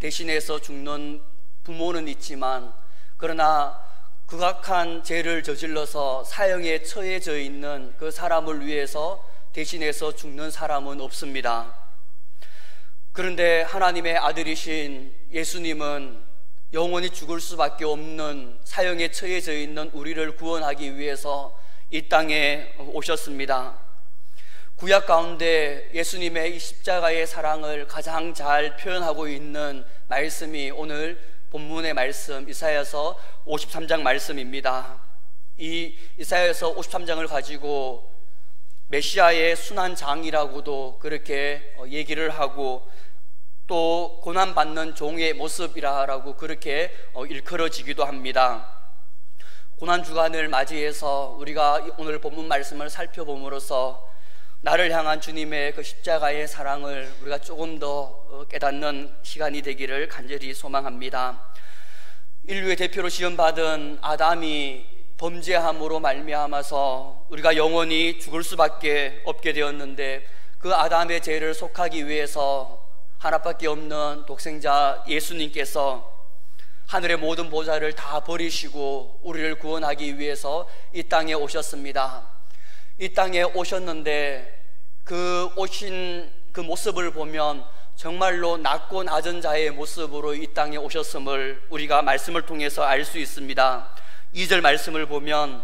대신해서 죽는 부모는 있지만, 그러나 극악한 죄를 저질러서 사형에 처해져 있는 그 사람을 위해서 대신해서 죽는 사람은 없습니다. 그런데 하나님의 아들이신 예수님은 영원히 죽을 수밖에 없는 사형에 처해져 있는 우리를 구원하기 위해서 이 땅에 오셨습니다. 구약 가운데 예수님의 이 십자가의 사랑을 가장 잘 표현하고 있는 말씀이 오늘 본문의 말씀, 이사야서 53장 말씀입니다. 이 이사야서 53장을 가지고 메시아의 순환장이라고도 그렇게 얘기를 하고, 또 고난받는 종의 모습이라고 그렇게 일컬어지기도 합니다. 고난주간을 맞이해서 우리가 오늘 본문 말씀을 살펴봄으로써 나를 향한 주님의 그 십자가의 사랑을 우리가 조금 더 깨닫는 시간이 되기를 간절히 소망합니다. 인류의 대표로 지원받은 아담이 범죄함으로 말미암아서 우리가 영원히 죽을 수밖에 없게 되었는데, 그 아담의 죄를 속하기 위해서 하나밖에 없는 독생자 예수님께서 하늘의 모든 보좌를 다 버리시고 우리를 구원하기 위해서 이 땅에 오셨습니다. 이 땅에 오셨는데 그 오신 그 모습을 보면 정말로 낮고 낮은 자의 모습으로 이 땅에 오셨음을 우리가 말씀을 통해서 알 수 있습니다. 2절 말씀을 보면,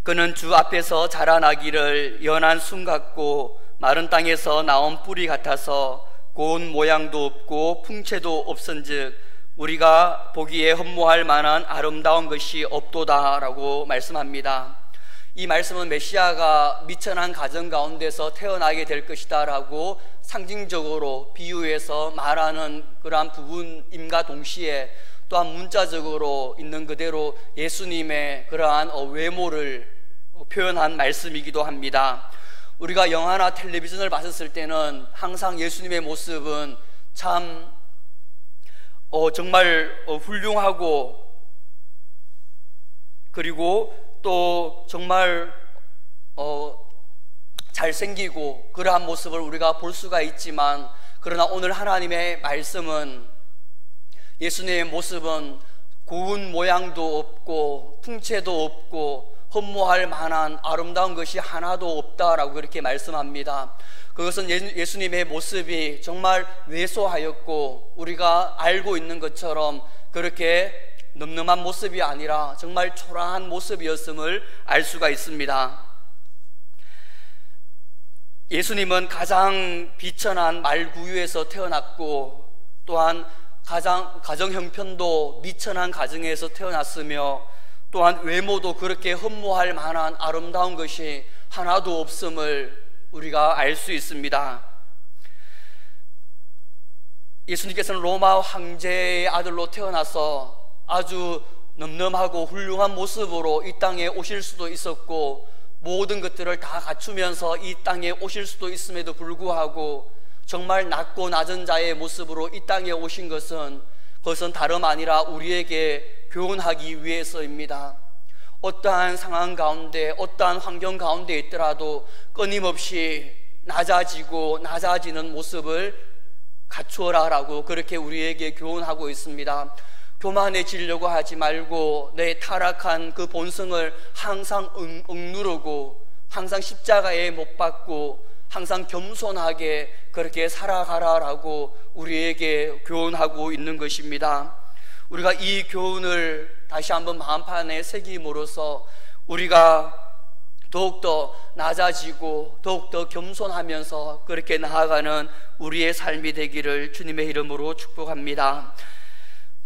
그는 주 앞에서 자라나기를 연한 순 같고 마른 땅에서 나온 뿌리 같아서 고운 모양도 없고 풍채도 없은즉 우리가 보기에 흠모할 만한 아름다운 것이 없도다 라고 말씀합니다. 이 말씀은 메시아가 미천한 가정 가운데서 태어나게 될 것이다 라고 상징적으로 비유해서 말하는 그러한 부분임과 동시에 또한 문자적으로 있는 그대로 예수님의 그러한 외모를 표현한 말씀이기도 합니다. 우리가 영화나 텔레비전을 봤을 때는 항상 예수님의 모습은 참 정말 훌륭하고, 그리고 또 정말 잘생기고 그러한 모습을 우리가 볼 수가 있지만, 그러나 오늘 하나님의 말씀은 예수님의 모습은 고운 모양도 없고 풍채도 없고 흠모할 만한 아름다운 것이 하나도 없다라고 그렇게 말씀합니다. 그것은 예수님의 모습이 정말 왜소하였고 우리가 알고 있는 것처럼 그렇게 늠름한 모습이 아니라 정말 초라한 모습이었음을 알 수가 있습니다. 예수님은 가장 비천한 말구유에서 태어났고, 또한 가정 형편도 미천한 가정에서 태어났으며, 또한 외모도 그렇게 흠모할 만한 아름다운 것이 하나도 없음을 우리가 알 수 있습니다. 예수님께서는 로마 황제의 아들로 태어나서 아주 늠름하고 훌륭한 모습으로 이 땅에 오실 수도 있었고, 모든 것들을 다 갖추면서 이 땅에 오실 수도 있음에도 불구하고 정말 낮고 낮은 자의 모습으로 이 땅에 오신 그것은 다름 아니라 우리에게 교훈하기 위해서입니다. 어떠한 상황 가운데, 어떠한 환경 가운데 있더라도 끊임없이 낮아지고 낮아지는 모습을 갖추어라 라고 그렇게 우리에게 교훈하고 있습니다. 교만해지려고 하지 말고 내 타락한 그 본성을 항상 억누르고 항상 십자가에 못 박고 항상 겸손하게 그렇게 살아가라라고 우리에게 교훈하고 있는 것입니다. 우리가 이 교훈을 다시 한번 마음판에 새김으로써 우리가 더욱더 낮아지고 더욱더 겸손하면서 그렇게 나아가는 우리의 삶이 되기를 주님의 이름으로 축복합니다.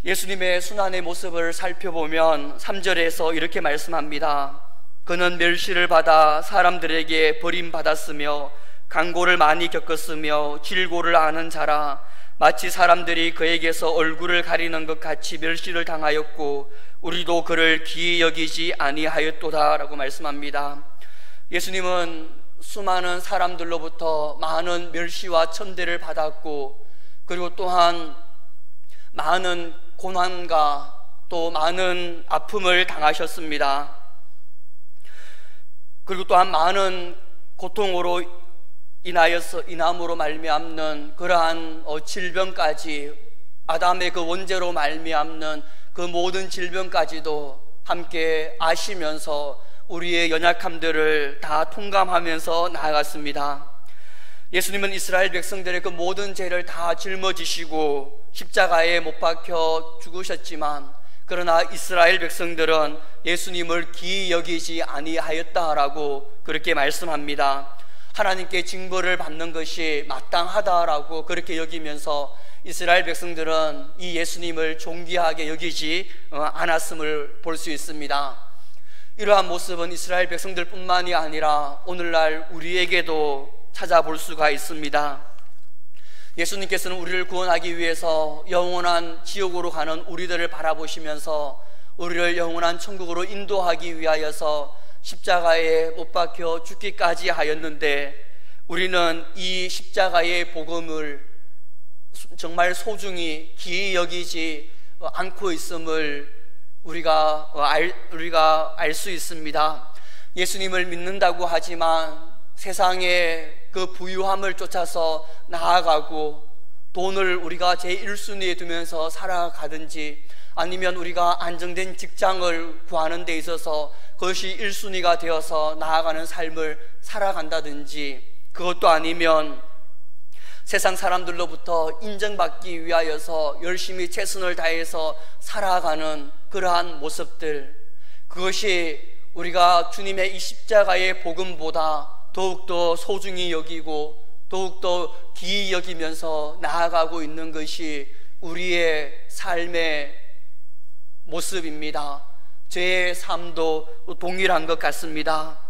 예수님의 순환의 모습을 살펴보면 3절에서 이렇게 말씀합니다. 그는 멸시를 받아 사람들에게 버림받았으며 강고를 많이 겪었으며 질고를 아는 자라. 마치 사람들이 그에게서 얼굴을 가리는 것 같이 멸시를 당하였고 우리도 그를 귀히 여기지 아니하였도다 라고 말씀합니다. 예수님은 수많은 사람들로부터 많은 멸시와 천대를 받았고, 그리고 또한 많은 고난과 또 많은 아픔을 당하셨습니다. 그리고 또한 많은 고통으로 인함으로 말미암는 그러한 질병까지 아담의 그 원죄로 말미암는 그 모든 질병까지도 함께 아시면서 우리의 연약함들을 다 통감하면서 나아갔습니다. 예수님은 이스라엘 백성들의 그 모든 죄를 다 짊어지시고 십자가에 못 박혀 죽으셨지만, 그러나 이스라엘 백성들은 예수님을 기이 여기지 아니하였다라고 그렇게 말씀합니다. 하나님께 징벌을 받는 것이 마땅하다라고 그렇게 여기면서 이스라엘 백성들은 이 예수님을 존귀하게 여기지 않았음을 볼 수 있습니다. 이러한 모습은 이스라엘 백성들뿐만이 아니라 오늘날 우리에게도 찾아볼 수가 있습니다. 예수님께서는 우리를 구원하기 위해서 영원한 지옥으로 가는 우리들을 바라보시면서 우리를 영원한 천국으로 인도하기 위하여서 십자가에 못 박혀 죽기까지 하였는데, 우리는 이 십자가의 복음을 정말 소중히 기이 여기지 않고 있음을 우리가 알 수 있습니다. 예수님을 믿는다고 하지만 세상의 그 부유함을 쫓아서 나아가고 돈을 우리가 제1순위에 두면서 살아가든지, 아니면 우리가 안정된 직장을 구하는 데 있어서 그것이 1순위가 되어서 나아가는 삶을 살아간다든지, 그것도 아니면 세상 사람들로부터 인정받기 위하여서 열심히 최선을 다해서 살아가는 그러한 모습들, 그것이 우리가 주님의 이 십자가의 복음보다 더욱더 소중히 여기고 더욱더 기이 여기면서 나아가고 있는 것이 우리의 삶의 모습입니다. 제 삶도 동일한 것 같습니다.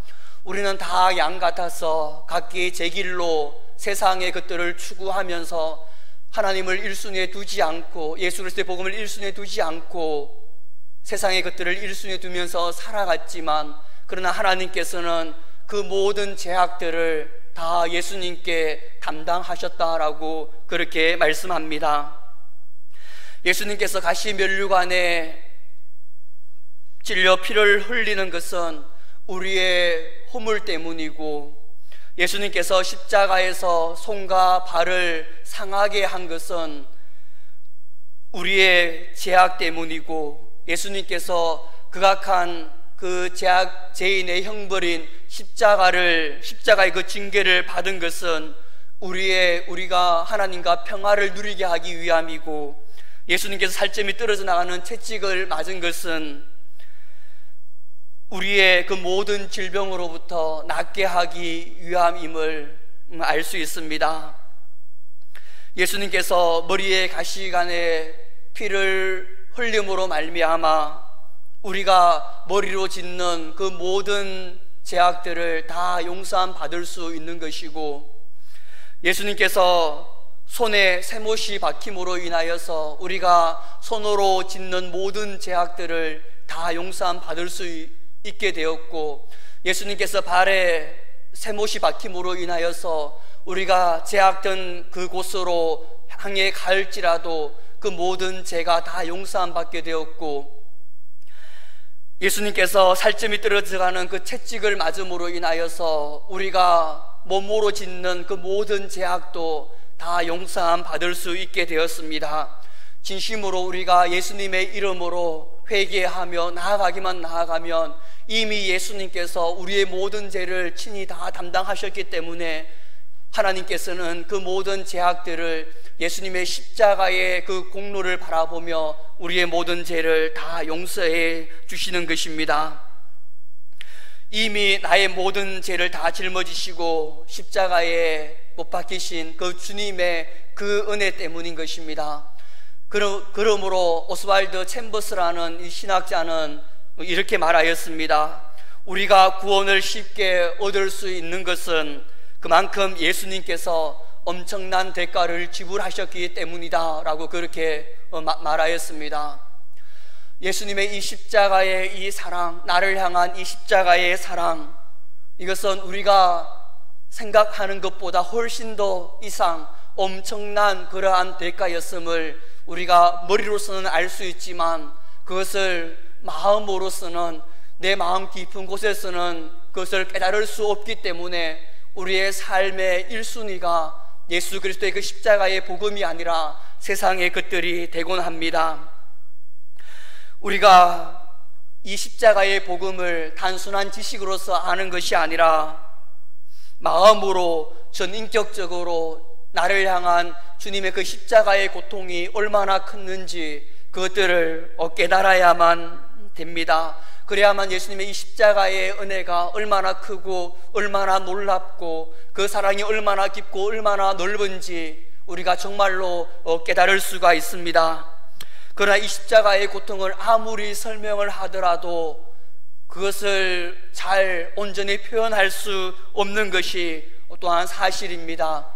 우리는 다 양 같아서 각기 제 길로 세상의 것들을 추구하면서 하나님을 1순위에 두지 않고, 예수 그리스도의 복음을 1순위에 두지 않고 세상의 것들을 1순위에 두면서 살아갔지만, 그러나 하나님께서는 그 모든 죄악들을 다 예수님께 담당하셨다라고 그렇게 말씀합니다. 예수님께서 가시 면류관에 찔려 피를 흘리는 것은 우리의 허물 때문이고, 예수님께서 십자가에서 손과 발을 상하게 한 것은 우리의 죄악 때문이고, 예수님께서 극악한 그 죄인의 형벌인 십자가의 그 징계를 받은 것은 우리가 하나님과 평화를 누리게 하기 위함이고, 예수님께서 살점이 떨어져 나가는 채찍을 맞은 것은 우리의 그 모든 질병으로부터 낫게 하기 위함임을 알 수 있습니다. 예수님께서 머리에 가시관에 피를 흘림으로 말미암아 우리가 머리로 짓는 그 모든 죄악들을 다 용서함 받을 수 있는 것이고, 예수님께서 손에 쇠못이 박힘으로 인하여서 우리가 손으로 짓는 모든 죄악들을 다 용서함 받을 수 있게 되었고, 예수님께서 발에 쇠못이 박힘으로 인하여서 우리가 죄악된 그곳으로 향해 갈지라도 그 모든 죄가 다 용서함 받게 되었고, 예수님께서 살점이 떨어져가는 그 채찍을 맞음으로 인하여서 우리가 몸으로 짓는 그 모든 죄악도 다 용서함 받을 수 있게 되었습니다. 진심으로 우리가 예수님의 이름으로 회개하며 나아가면 이미 예수님께서 우리의 모든 죄를 친히 다 담당하셨기 때문에 하나님께서는 그 모든 죄악들을 예수님의 십자가의 그 공로를 바라보며 우리의 모든 죄를 다 용서해 주시는 것입니다. 이미 나의 모든 죄를 다 짊어지시고 십자가에 못 박히신 그 주님의 그 은혜 때문인 것입니다. 그러므로 오스왈드 챔버스라는 이 신학자는 이렇게 말하였습니다. 우리가 구원을 쉽게 얻을 수 있는 것은 그만큼 예수님께서 엄청난 대가를 지불하셨기 때문이다 라고 그렇게 말하였습니다. 예수님의 이 십자가의 이 사랑, 나를 향한 이 십자가의 사랑, 이것은 우리가 생각하는 것보다 훨씬 더 이상 엄청난 그러한 대가였음을 우리가 머리로서는 알 수 있지만, 그것을 마음으로서는, 내 마음 깊은 곳에서는 그것을 깨달을 수 없기 때문에 우리의 삶의 1순위가 예수 그리스도의 그 십자가의 복음이 아니라 세상의 것들이 되곤 합니다. 우리가 이 십자가의 복음을 단순한 지식으로서 아는 것이 아니라 마음으로 전인격적으로 나를 향한 주님의 그 십자가의 고통이 얼마나 컸는지 그것들을 깨달아야만 됩니다. 그래야만 예수님의 이 십자가의 은혜가 얼마나 크고 얼마나 놀랍고 그 사랑이 얼마나 깊고 얼마나 넓은지 우리가 정말로 깨달을 수가 있습니다. 그러나 이 십자가의 고통을 아무리 설명을 하더라도 그것을 잘 온전히 표현할 수 없는 것이 또한 사실입니다.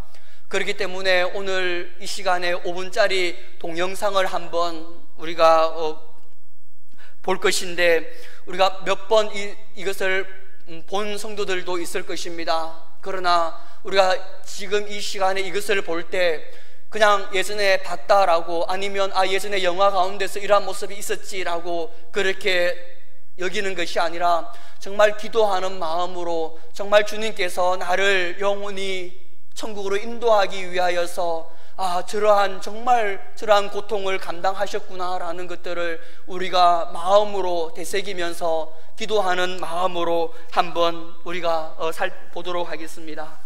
그렇기 때문에 오늘 이 시간에 5분짜리 동영상을 한번 우리가 볼 것인데, 우리가 몇 번 이것을 본 성도들도 있을 것입니다. 그러나 우리가 지금 이 시간에 이것을 볼 때 그냥 예전에 봤다라고, 아니면 예전에 영화 가운데서 이러한 모습이 있었지라고 그렇게 여기는 것이 아니라 정말 기도하는 마음으로 정말 주님께서 나를 영원히 천국으로 인도하기 위하여서 정말 저러한 고통을 감당하셨구나라는 것들을 우리가 마음으로 되새기면서 기도하는 마음으로 한번 우리가 보도록 하겠습니다.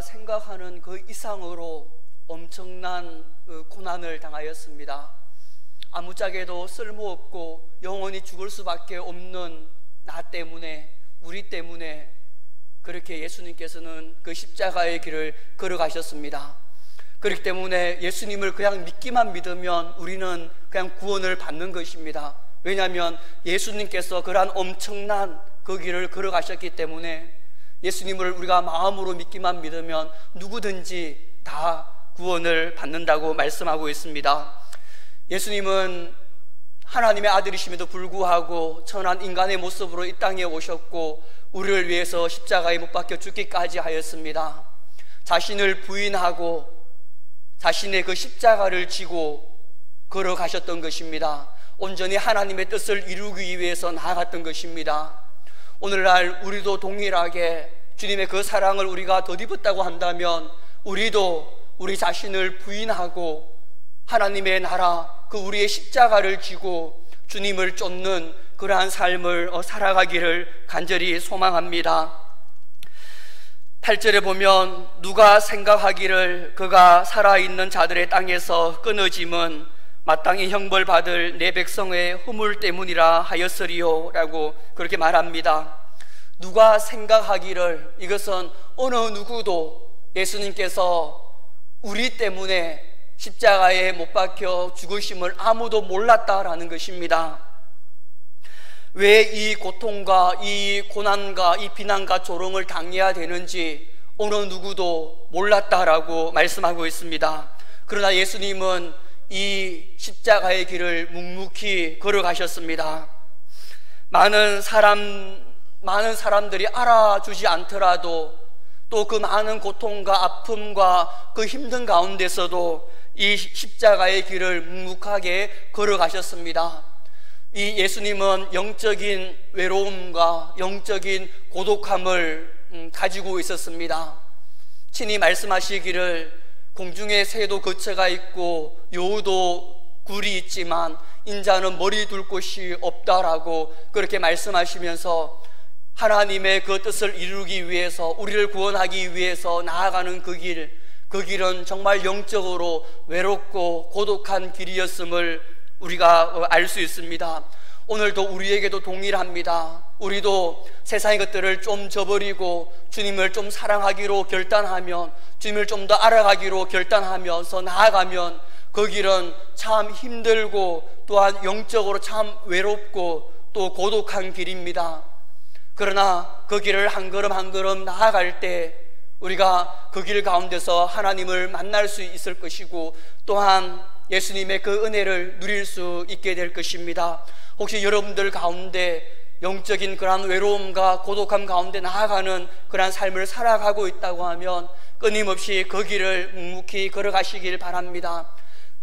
생각하는 그 이상으로 엄청난 고난을 당하였습니다. 아무짝에도 쓸모없고 영원히 죽을 수밖에 없는 나 때문에, 우리 때문에 그렇게 예수님께서는 그 십자가의 길을 걸어가셨습니다. 그렇기 때문에 예수님을 그냥 믿기만 믿으면 우리는 그냥 구원을 받는 것입니다. 왜냐하면 예수님께서 그러한 엄청난 그 길을 걸어가셨기 때문에 예수님을 우리가 마음으로 믿기만 믿으면 누구든지 다 구원을 받는다고 말씀하고 있습니다. 예수님은 하나님의 아들이심에도 불구하고 천한 인간의 모습으로 이 땅에 오셨고 우리를 위해서 십자가에 못 박혀 죽기까지 하였습니다. 자신을 부인하고 자신의 그 십자가를 지고 걸어가셨던 것입니다. 온전히 하나님의 뜻을 이루기 위해서 나아갔던 것입니다. 오늘날 우리도 동일하게 주님의 그 사랑을 우리가 덧입었다고 한다면 우리도 우리 자신을 부인하고 하나님의 나라, 그 우리의 십자가를 지고 주님을 쫓는 그러한 삶을 살아가기를 간절히 소망합니다. 8절에 보면 누가 생각하기를 그가 살아있는 자들의 땅에서 끊어짐은 마땅히 형벌받을 내 백성의 허물 때문이라 하였으리요 라고 그렇게 말합니다. 누가 생각하기를, 이것은 어느 누구도 예수님께서 우리 때문에 십자가에 못 박혀 죽으심을 아무도 몰랐다라는 것입니다. 왜 이 고통과 이 고난과 이 비난과 조롱을 당해야 되는지 어느 누구도 몰랐다라고 말씀하고 있습니다. 그러나 예수님은 이 십자가의 길을 묵묵히 걸어가셨습니다. 많은 사람들이 알아주지 않더라도 또 그 많은 고통과 아픔과 그 힘든 가운데서도 이 십자가의 길을 묵묵하게 걸어가셨습니다. 이 예수님은 영적인 외로움과 영적인 고독함을 가지고 있었습니다. 친히 말씀하시기를 공중에 새도 거처가 있고 여우도 굴이 있지만 인자는 머리 둘 곳이 없다라고 그렇게 말씀하시면서 하나님의 그 뜻을 이루기 위해서, 우리를 구원하기 위해서 나아가는 그 길은 정말 영적으로 외롭고 고독한 길이었음을 우리가 알 수 있습니다. 오늘도 우리에게도 동일합니다. 우리도 세상의 것들을 좀 저버리고 주님을 좀 사랑하기로 결단하면, 주님을 좀 더 알아가기로 결단하면서 나아가면 그 길은 참 힘들고 또한 영적으로 참 외롭고 또 고독한 길입니다. 그러나 그 길을 한 걸음 한 걸음 나아갈 때 우리가 그 길 가운데서 하나님을 만날 수 있을 것이고 또한 예수님의 그 은혜를 누릴 수 있게 될 것입니다. 혹시 여러분들 가운데 영적인 그러한 외로움과 고독함 가운데 나아가는 그러한 삶을 살아가고 있다고 하면 끊임없이 그 길을 묵묵히 걸어가시길 바랍니다.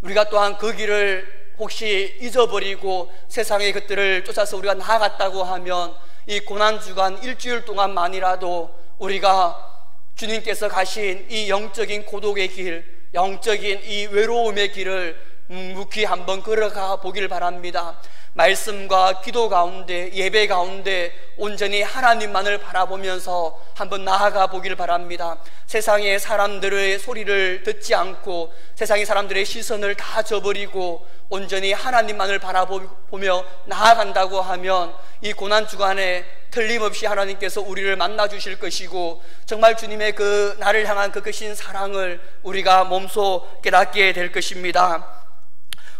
우리가 또한 그 길을 혹시 잊어버리고 세상의 것들을 쫓아서 우리가 나아갔다고 하면 이 고난주간 일주일 동안만이라도 우리가 주님께서 가신 이 영적인 고독의 길, 영적인 이 외로움의 길을 묵묵히 한번 걸어가 보길 바랍니다. 말씀과 기도 가운데, 예배 가운데 온전히 하나님만을 바라보면서 한번 나아가 보길 바랍니다. 세상의 사람들의 소리를 듣지 않고 세상의 사람들의 시선을 다 저버리고 온전히 하나님만을 바라보며 나아간다고 하면 이 고난주간에 틀림없이 하나님께서 우리를 만나 주실 것이고 정말 주님의 그 나를 향한 그 크신 사랑을 우리가 몸소 깨닫게 될 것입니다.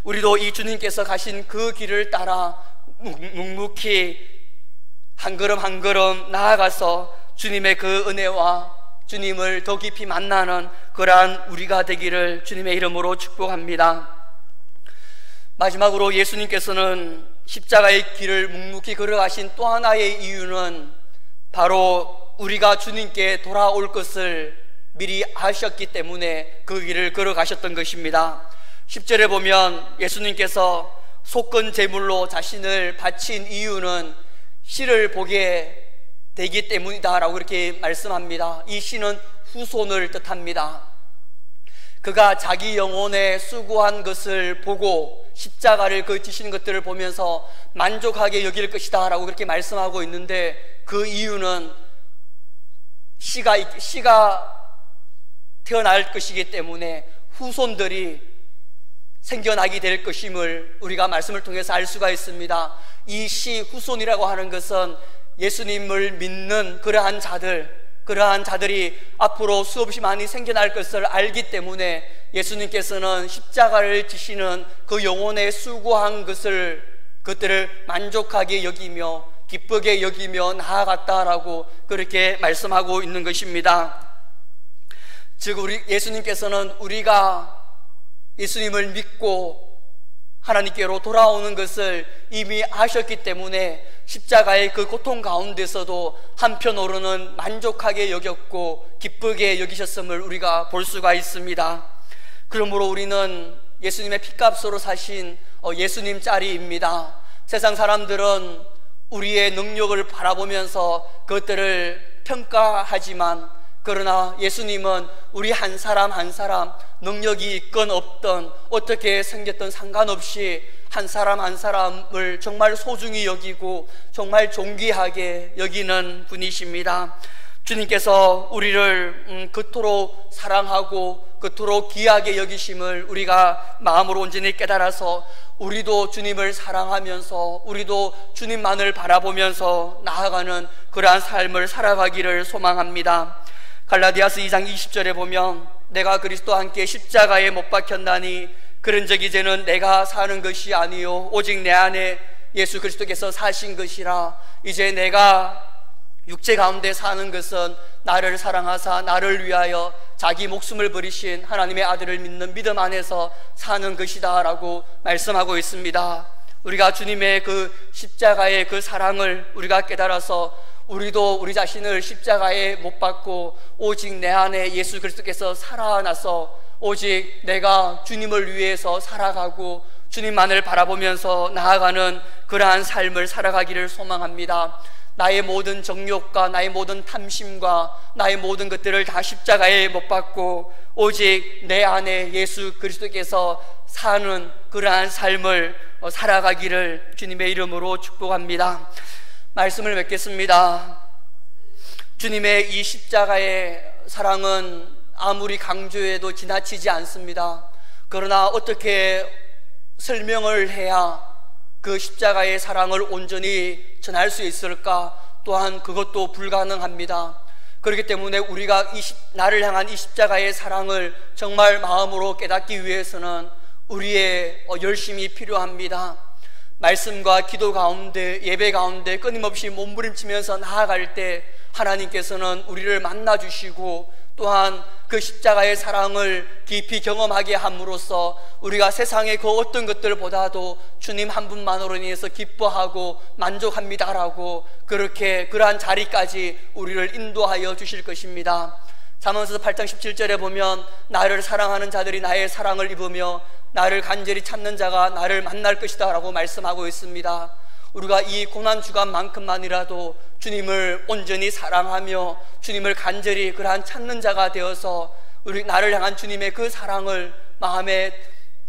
우리도 이 주님께서 가신 그 길을 따라 묵묵히 한 걸음 한 걸음 나아가서 주님의 그 은혜와 주님을 더 깊이 만나는 그러한 우리가 되기를 주님의 이름으로 축복합니다. 마지막으로 예수님께서는 십자가의 길을 묵묵히 걸어가신 또 하나의 이유는 바로 우리가 주님께 돌아올 것을 미리 아셨기 때문에 그 길을 걸어가셨던 것입니다. 10절에 보면 예수님께서 속건 제물로 자신을 바친 이유는 씨를 보게 되기 때문이다 라고 이렇게 말씀합니다. 이 씨는 후손을 뜻합니다. 그가 자기 영혼에 수고한 것을 보고 십자가를 그 지시는 것들을 보면서 만족하게 여길 것이다 라고 그렇게 말씀하고 있는데 그 이유는 씨가 태어날 것이기 때문에 후손들이 생겨나게 될 것임을 우리가 말씀을 통해서 알 수가 있습니다. 이 시 후손이라고 하는 것은 예수님을 믿는 그러한 자들이 앞으로 수없이 많이 생겨날 것을 알기 때문에 예수님께서는 십자가를 지시는 그 영혼의 수고한 그것들을 만족하게 여기며 기쁘게 여기며 나아갔다라고 그렇게 말씀하고 있는 것입니다. 즉 예수님께서는 우리가 예수님을 믿고 하나님께로 돌아오는 것을 이미 아셨기 때문에 십자가의 그 고통 가운데서도 한편으로는 만족하게 여겼고 기쁘게 여기셨음을 우리가 볼 수가 있습니다. 그러므로 우리는 예수님의 피값으로 사신 예수님 짤입니다. 세상 사람들은 우리의 능력을 바라보면서 그것들을 평가하지만, 그러나 예수님은 우리 한 사람 한 사람 능력이 있건 없던 어떻게 생겼든 상관없이 한 사람 한 사람을 정말 소중히 여기고 정말 존귀하게 여기는 분이십니다. 주님께서 우리를 그토록 사랑하고 그토록 귀하게 여기심을 우리가 마음으로 온전히 깨달아서 우리도 주님을 사랑하면서 우리도 주님만을 바라보면서 나아가는 그러한 삶을 살아가기를 소망합니다. 갈라디아서 2장 20절에 보면 내가 그리스도와 함께 십자가에 못 박혔나니 그런즉 이제는 내가 사는 것이 아니요 오직 내 안에 예수 그리스도께서 사신 것이라. 이제 내가 육체 가운데 사는 것은 나를 사랑하사 나를 위하여 자기 목숨을 버리신 하나님의 아들을 믿는 믿음 안에서 사는 것이다 라고 말씀하고 있습니다. 우리가 주님의 그 십자가의 그 사랑을 우리가 깨달아서 우리도 우리 자신을 십자가에 못 박고 오직 내 안에 예수 그리스도께서 살아나서 오직 내가 주님을 위해서 살아가고 주님만을 바라보면서 나아가는 그러한 삶을 살아가기를 소망합니다. 나의 모든 정욕과 나의 모든 탐심과 나의 모든 것들을 다 십자가에 못 박고 오직 내 안에 예수 그리스도께서 사는 그러한 삶을 살아가기를 주님의 이름으로 축복합니다. 말씀을 맺겠습니다. 주님의 이 십자가의 사랑은 아무리 강조해도 지나치지 않습니다. 그러나 어떻게 설명을 해야 그 십자가의 사랑을 온전히 전할 수 있을까? 또한 그것도 불가능합니다. 그렇기 때문에 우리가 나를 향한 이 십자가의 사랑을 정말 마음으로 깨닫기 위해서는 우리의 열심이 필요합니다. 말씀과 기도 가운데 예배 가운데 끊임없이 몸부림치면서 나아갈 때 하나님께서는 우리를 만나주시고 또한 그 십자가의 사랑을 깊이 경험하게 함으로써 우리가 세상의 그 어떤 것들보다도 주님 한 분만으로 인해서 기뻐하고 만족합니다라고 그렇게 그러한 자리까지 우리를 인도하여 주실 것입니다. 잠언서 8장 17절에 보면 나를 사랑하는 자들이 나의 사랑을 입으며 나를 간절히 찾는 자가 나를 만날 것이다 라고 말씀하고 있습니다. 우리가 이 고난주간만큼만이라도 주님을 온전히 사랑하며 주님을 간절히 그러한 찾는 자가 되어서 나를 향한 주님의 그 사랑을 마음에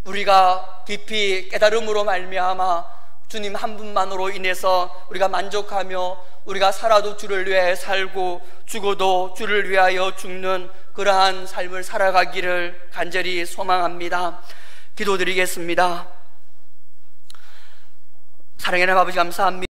우리가 깊이 깨달음으로 말미암아 주님 한 분만으로 인해서 우리가 만족하며 우리가 살아도 주를 위하여 살고 죽어도 주를 위하여 죽는 그러한 삶을 살아가기를 간절히 소망합니다. 기도드리겠습니다. 사랑하는 아버지 감사합니다.